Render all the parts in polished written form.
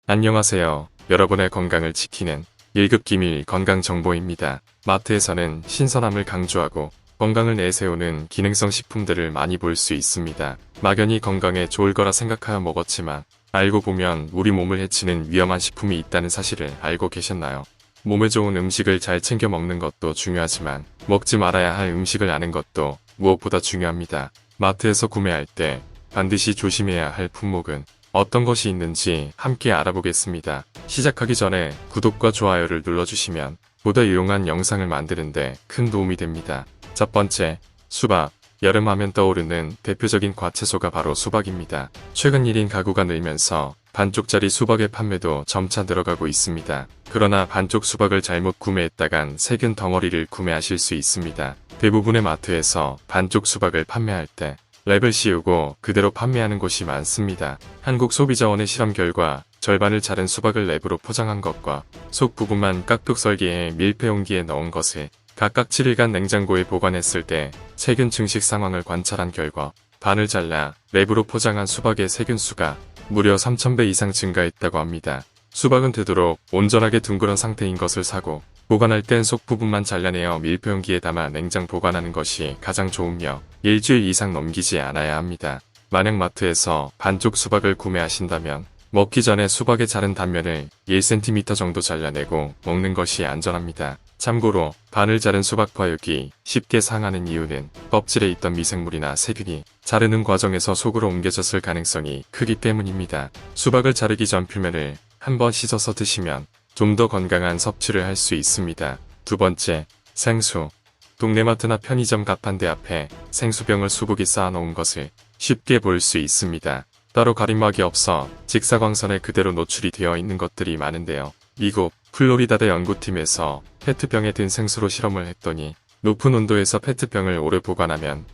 안녕하세요. 여러분의 건강을 지키는 1급 기밀 건강정보입니다. 마트에서는 신선함을 강조하고 건강을 내세우는 기능성 식품들을 많이 볼 수 있습니다. 막연히 건강에 좋을 거라 생각하여 먹었지만 알고 보면 우리 몸을 해치는 위험한 식품이 있다는 사실을 알고 계셨나요? 몸에 좋은 음식을 잘 챙겨 먹는 것도 중요하지만 먹지 말아야 할 음식을 아는 것도 무엇보다 중요합니다. 마트에서 구매할 때 반드시 조심해야 할 품목은 어떤 것이 있는지 함께 알아보겠습니다. 시작하기 전에 구독과 좋아요를 눌러주시면 보다 유용한 영상을 만드는데 큰 도움이 됩니다. 첫 번째, 수박. 여름 하면 떠오르는 대표적인 과채소가 바로 수박입니다. 최근 1인 가구가 늘면서 반쪽짜리 수박의 판매도 점차 늘어가고 있습니다. 그러나 반쪽 수박을 잘못 구매했다간 세균 덩어리를 구매하실 수 있습니다. 대부분의 마트에서 반쪽 수박을 판매할 때 랩을 씌우고 그대로 판매하는 곳이 많습니다. 한국소비자원의 실험 결과 절반을 자른 수박을 랩으로 포장한 것과 속 부분만 깍둑 썰기해 밀폐 용기에 넣은 것을 각각 7일간 냉장고에 보관했을 때 세균 증식 상황을 관찰한 결과 반을 잘라 랩으로 포장한 수박의 세균 수가 무려 3000배 이상 증가했다고 합니다. 수박은 되도록 온전하게 둥그런 상태인 것을 사고 보관할 땐 속 부분만 잘라내어 밀폐용기에 담아 냉장 보관하는 것이 가장 좋으며 일주일 이상 넘기지 않아야 합니다. 만약 마트에서 반쪽 수박을 구매하신다면 먹기 전에 수박의 자른 단면을 1cm 정도 잘라내고 먹는 것이 안전합니다. 참고로 반을 자른 수박 과육이 쉽게 상하는 이유는 껍질에 있던 미생물이나 세균이 자르는 과정에서 속으로 옮겨졌을 가능성이 크기 때문입니다. 수박을 자르기 전 표면을 한번 씻어서 드시면 좀 더 건강한 섭취를 할 수 있습니다. 두 번째, 생수. 동네 마트나 편의점 가판대 앞에 생수병을 수북이 쌓아놓은 것을 쉽게 볼 수 있습니다. 따로 가림막이 없어 직사광선에 그대로 노출이 되어 있는 것들이 많은데요. 미국 플로리다대 연구팀에서 페트병에 든 생수로 실험을 했더니 높은 온도에서 페트병을 오래 보관하면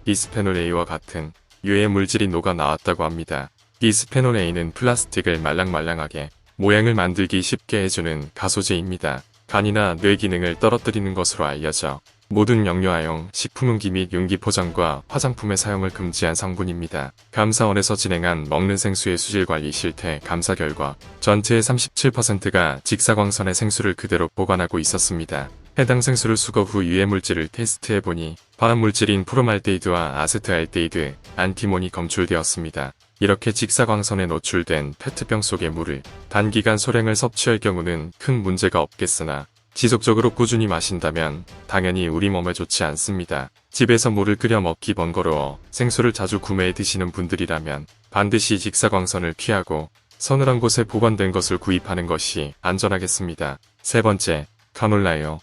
비스페놀 A와 같은 유해 물질이 녹아 나왔다고 합니다. 비스페놀 A는 플라스틱을 말랑말랑하게 모양을 만들기 쉽게 해주는 가소제입니다. 간이나 뇌 기능을 떨어뜨리는 것으로 알려져 모든 영유아용 식품용기 및 용기 포장과 화장품의 사용을 금지한 성분입니다. 감사원에서 진행한 먹는 생수의 수질 관리 실태 감사 결과 전체의 37%가 직사광선의 생수를 그대로 보관하고 있었습니다. 해당 생수를 수거 후 유해물질을 테스트해보니 발암물질인 프로말데히드와 아세트알데히드, 안티몬이 검출되었습니다. 이렇게 직사광선에 노출된 페트병 속의 물을 단기간 소량을 섭취할 경우는 큰 문제가 없겠으나 지속적으로 꾸준히 마신다면 당연히 우리 몸에 좋지 않습니다. 집에서 물을 끓여 먹기 번거로워 생수를 자주 구매해 드시는 분들이라면 반드시 직사광선을 피하고 서늘한 곳에 보관된 것을 구입하는 것이 안전하겠습니다. 세 번째, 카놀라유.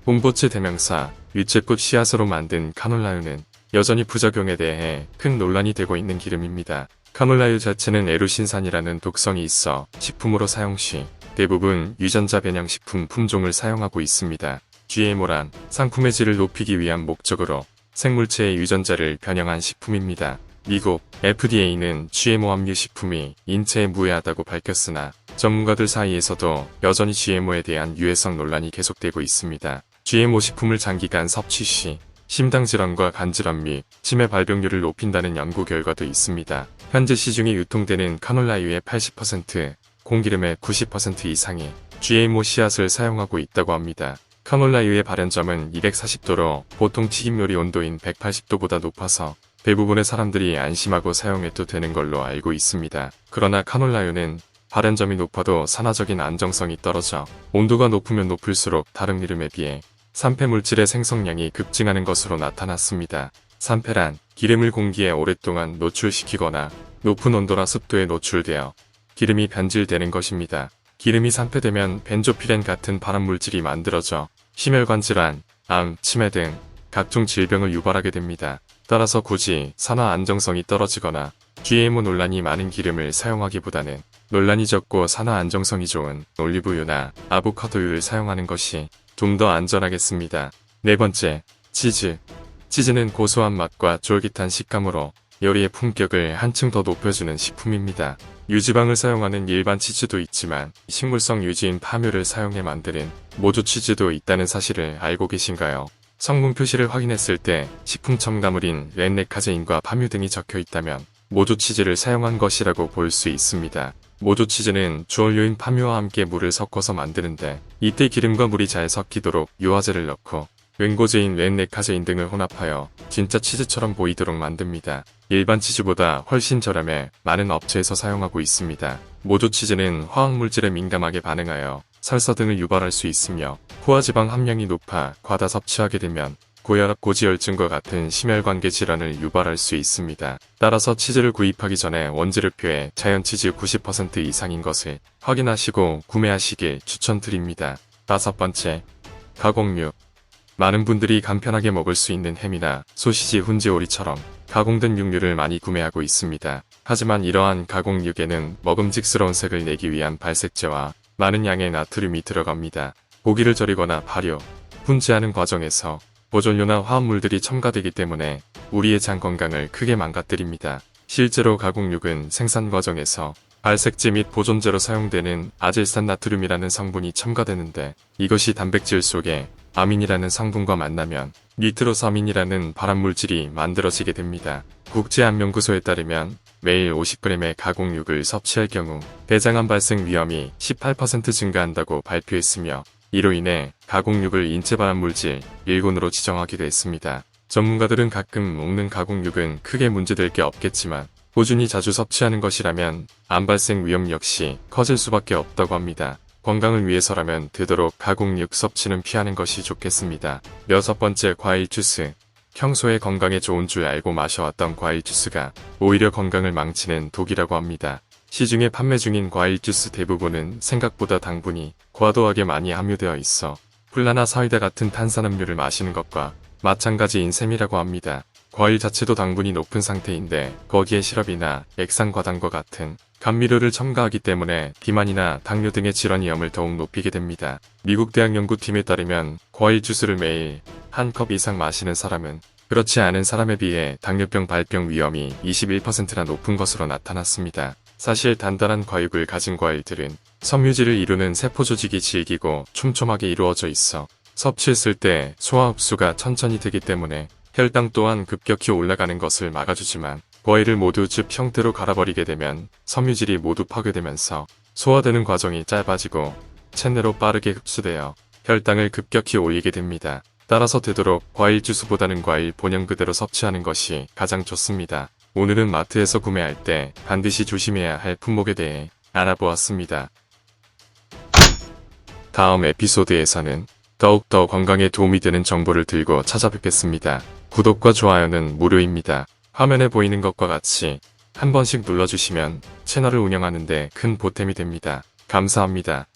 홍보체 대명사 유채꽃 씨앗으로 만든 카놀라유는 여전히 부작용에 대해 큰 논란이 되고 있는 기름입니다. 카놀라유 자체는 에루신산이라는 독성이 있어 식품으로 사용 시 대부분 유전자 변형 식품 품종을 사용하고 있습니다. GMO란 상품의 질을 높이기 위한 목적으로 생물체의 유전자를 변형한 식품입니다. 미국 FDA는 GMO 함유 식품이 인체에 무해하다고 밝혔으나 전문가들 사이에서도 여전히 GMO에 대한 유해성 논란이 계속되고 있습니다. GMO 식품을 장기간 섭취 시 심장 질환과 간 질환 및 치매 발병률을 높인다는 연구 결과도 있습니다. 현재 시중에 유통되는 카놀라유의 80%, 공기름의 90% 이상이 GMO 씨앗을 사용하고 있다고 합니다. 카놀라유의 발연점은 240도로 보통 튀김 요리 온도인 180도보다 높아서 대부분의 사람들이 안심하고 사용해도 되는 걸로 알고 있습니다. 그러나 카놀라유는 발연점이 높아도 산화적인 안정성이 떨어져 온도가 높으면 높을수록 다른 기름에 비해 산패 물질의 생성량이 급증하는 것으로 나타났습니다. 산패란 기름을 공기에 오랫동안 노출시키거나 높은 온도나 습도에 노출되어 기름이 변질되는 것입니다. 기름이 산패되면 벤조피렌 같은 발암물질이 만들어져 심혈관 질환, 암, 치매 등 각종 질병을 유발하게 됩니다. 따라서 굳이 산화 안정성이 떨어지거나 GMO 논란이 많은 기름을 사용하기보다는 논란이 적고 산화 안정성이 좋은 올리브유나 아보카도유를 사용하는 것이 좀 더 안전하겠습니다. 네 번째, 치즈. 치즈는 고소한 맛과 쫄깃한 식감으로 요리의 품격을 한층 더 높여주는 식품입니다. 유지방을 사용하는 일반 치즈도 있지만 식물성 유지인 파묘를 사용해 만드는 모조 치즈도 있다는 사실을 알고 계신가요? 성분 표시를 확인했을 때 식품 첨가물인 렌네카제인과 파묘 등이 적혀 있다면 모조 치즈를 사용한 것이라고 볼 수 있습니다. 모조 치즈는 주원료인 파묘와 함께 물을 섞어서 만드는데 이때 기름과 물이 잘 섞이도록 유화제를 넣고 웬고제인 웬레카제인 등을 혼합하여 진짜 치즈처럼 보이도록 만듭니다. 일반 치즈보다 훨씬 저렴해 많은 업체에서 사용하고 있습니다. 모조 치즈는 화학물질에 민감하게 반응하여 설사 등을 유발할 수 있으며 포화지방 함량이 높아 과다 섭취하게 되면 고혈압, 고지혈증과 같은 심혈관계 질환을 유발할 수 있습니다. 따라서 치즈를 구입하기 전에 원재료표에 자연치즈 90% 이상인 것을 확인하시고 구매하시길 추천드립니다. 5번째, 가공육. 많은 분들이 간편하게 먹을 수 있는 햄이나 소시지, 훈제오리처럼 가공된 육류를 많이 구매하고 있습니다. 하지만 이러한 가공육에는 먹음직스러운 색을 내기 위한 발색제와 많은 양의 나트륨이 들어갑니다. 고기를 절이거나 발효, 훈제하는 과정에서 보존료나 화합물들이 첨가되기 때문에 우리의 장 건강을 크게 망가뜨립니다. 실제로 가공육은 생산 과정에서 발색제 및 보존제로 사용되는 아질산 나트륨이라는 성분이 첨가되는데 이것이 단백질 속에 아민이라는 성분과 만나면 니트로사민이라는 발암물질이 만들어지게 됩니다. 국제암연구소에 따르면 매일 50g의 가공육을 섭취할 경우 대장암 발생 위험이 18% 증가한다고 발표했으며 이로 인해 가공육을 인체 발암물질 1군으로 지정하기도 했습니다. 전문가들은 가끔 먹는 가공육은 크게 문제될 게 없겠지만 꾸준히 자주 섭취하는 것이라면 암 발생 위험 역시 커질 수밖에 없다고 합니다. 건강을 위해서라면 되도록 가공육 섭취는 피하는 것이 좋겠습니다. 6번째, 과일 주스. 평소에 건강에 좋은 줄 알고 마셔왔던 과일 주스가 오히려 건강을 망치는 독이라고 합니다. 시중에 판매 중인 과일 주스 대부분은 생각보다 당분이 과도하게 많이 함유되어 있어 콜라나 사이다 같은 탄산음료를 마시는 것과 마찬가지인 셈이라고 합니다. 과일 자체도 당분이 높은 상태인데 거기에 시럽이나 액상과당과 같은 감미료를 첨가하기 때문에 비만이나 당뇨 등의 질환 위험을 더욱 높이게 됩니다. 미국 대학 연구팀에 따르면 과일 주스를 매일 한 컵 이상 마시는 사람은 그렇지 않은 사람에 비해 당뇨병 발병 위험이 21%나 높은 것으로 나타났습니다. 사실 단단한 과육을 가진 과일들은 섬유질을 이루는 세포조직이 질기고 촘촘하게 이루어져 있어 섭취했을 때 소화 흡수가 천천히 되기 때문에 혈당 또한 급격히 올라가는 것을 막아주지만 과일을 모두 즙 형태로 갈아버리게 되면 섬유질이 모두 파괴되면서 소화되는 과정이 짧아지고 체내로 빠르게 흡수되어 혈당을 급격히 올리게 됩니다. 따라서 되도록 과일 주스보다는 과일 본연 그대로 섭취하는 것이 가장 좋습니다. 오늘은 마트에서 구매할 때 반드시 조심해야 할 품목에 대해 알아보았습니다. 다음 에피소드에서는 더욱더 건강에 도움이 되는 정보를 들고 찾아뵙겠습니다. 구독과 좋아요는 무료입니다. 화면에 보이는 것과 같이 한 번씩 눌러주시면 채널을 운영하는 데 큰 보탬이 됩니다. 감사합니다.